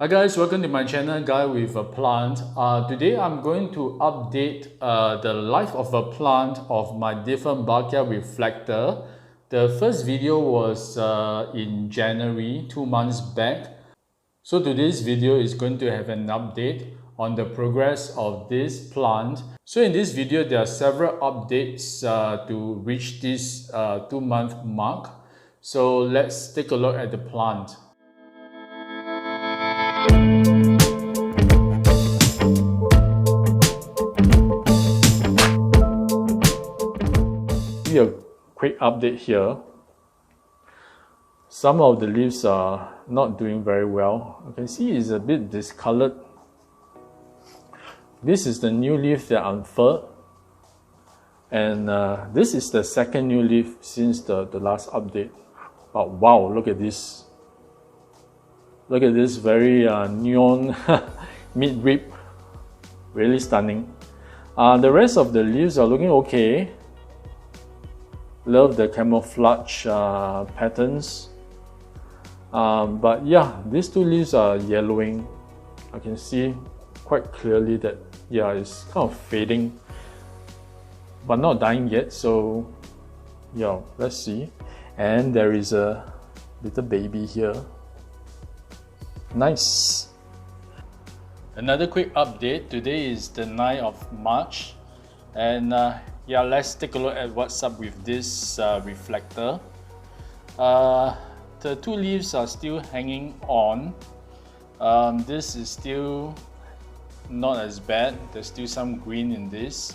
Hi guys, welcome to my channel, Guy with a Plant. Today I'm going to update the life of a plant of my Dieffenbachia reflector. The first video was in January, 2 months back. So today's video is going to have an update on the progress of this plant. So in this video, there are several updates to reach this 2 month mark. So let's take a look at the plant. Give you a quick update here. Some of the leaves are not doing very well. You can see it's a bit discolored. This is the new leaf that unfurled, and this is the second new leaf since the last update. But wow, look at this. Look at this very neon mid-rib. Really stunning. The rest of the leaves are looking okay. Love the camouflage patterns. But yeah, these two leaves are yellowing. I can see quite clearly that, yeah, it's kind of fading, but not dying yet. So yeah, let's see. And there is a little baby here. Nice. Another quick update. Today is the 9th of March, and yeah, let's take a look at what's up with this reflector. The two leaves are still hanging on. This is still not as bad. There's still some green in this.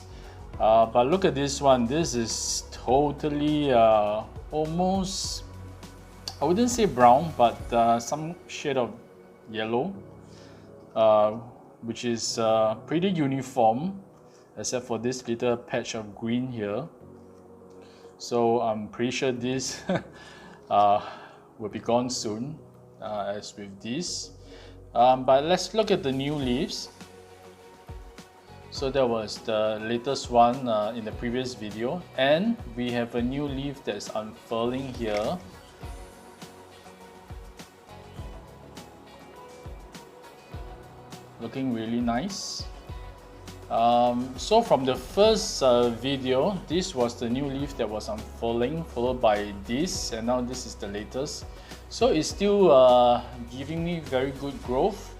But look at this one. This is totally almost, I wouldn't say brown, but some shade of yellow, which is pretty uniform, except for this little patch of green here. So I'm pretty sure this will be gone soon, as with this. But let's look at the new leaves. So that was the latest one in the previous video, and we have a new leaf that's unfurling here. Looking really nice. So from the first video, this was the new leaf that was unfurling, followed by this, and now this is the latest. So it's still giving me very good growth.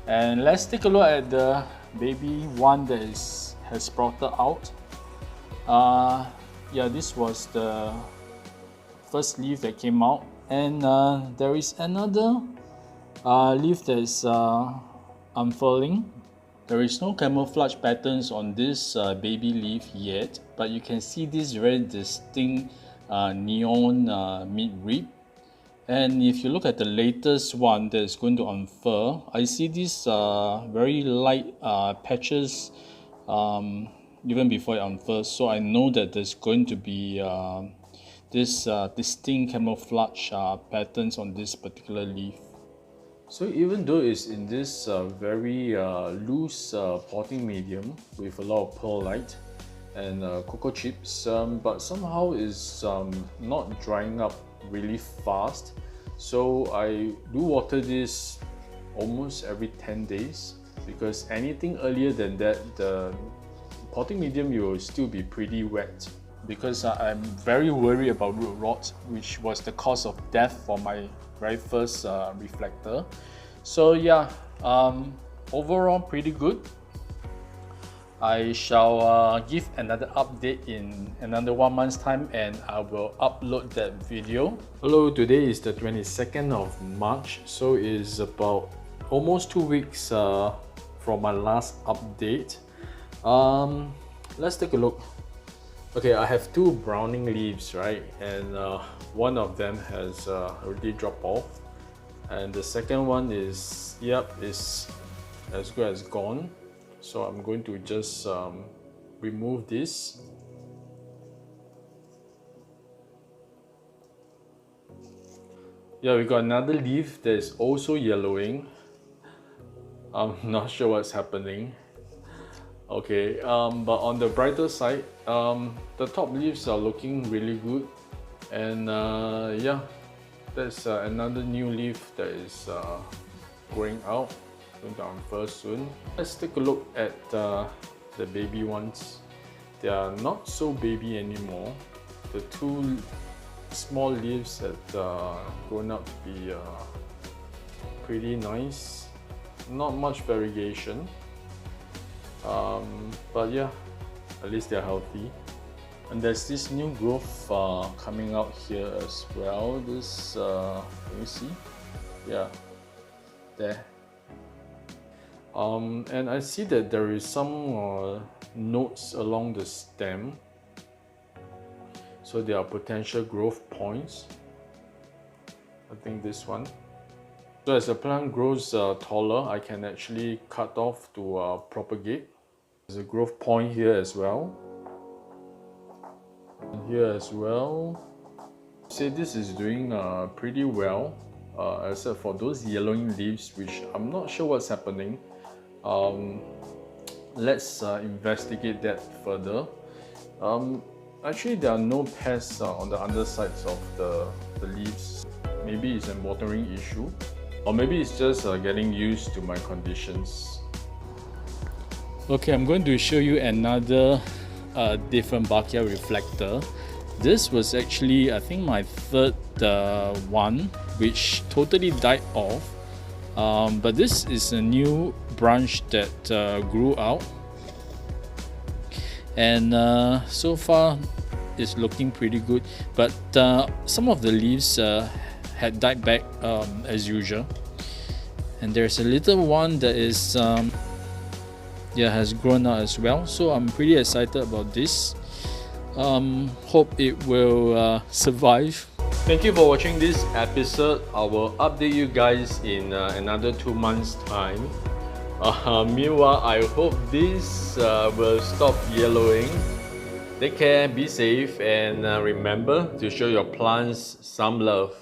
And let's take a look at the baby one that has sprouted out. Yeah, this was the first leaf that came out, and there is another leaf that is unfurling. There is no camouflage patterns on this baby leaf yet, but you can see this very distinct neon mid-rib. And if you look at the latest one that is going to unfurl, I see these very light patches even before it unfurls. So I know that there's going to be this distinct camouflage patterns on this particular leaf. So even though it's in this very loose potting medium with a lot of perlite and cocoa chips, but somehow it's not drying up really fast. So I do water this almost every 10 days, because anything earlier than that, the potting medium will still be pretty wet, because I'm very worried about root rot, which was the cause of death for my very first reflector. So yeah, overall pretty good. I shall give another update in another 1 month's time, and I will upload that video. Hello, today is the 22nd of March, so it's about almost 2 weeks from my last update. Let's take a look. Okay, I have two browning leaves, right? And one of them has already dropped off, and the second one is, yep, is as good as gone. So I'm going to just remove this. Yeah, we got another leaf that is also yellowing. I'm not sure what's happening. Okay, but on the brighter side, the top leaves are looking really good, and yeah, that's another new leaf that is going out, going to unfurl soon. Let's take a look at the baby ones. They are not so baby anymore. The two small leaves had grown out to be pretty nice. Not much variegation, but yeah, at least they're healthy. And there's this new growth coming out here as well. This, can you see? Yeah, there. And I see that there is some nodes along the stem. So there are potential growth points. I think this one. So as the plant grows taller, I can actually cut off to propagate. There's a growth point here as well. And here as well. Say this is doing pretty well, except for those yellowing leaves, which I'm not sure what's happening. Let's investigate that further. Actually, there are no pests on the undersides of the leaves. Maybe it's a watering issue, or maybe it's just getting used to my conditions. Okay, I'm going to show you another Dieffenbachia reflector. This was actually, I think, my third one, which totally died off. But this is a new branch that grew out, and so far it's looking pretty good. But some of the leaves had died back as usual, and there's a little one that is has grown out as well. So I'm pretty excited about this. Hope it will survive. Thank you for watching this episode. I will update you guys in another 2 months time. Meanwhile, I hope this will stop yellowing. Take care, be safe, and remember to show your plants some love.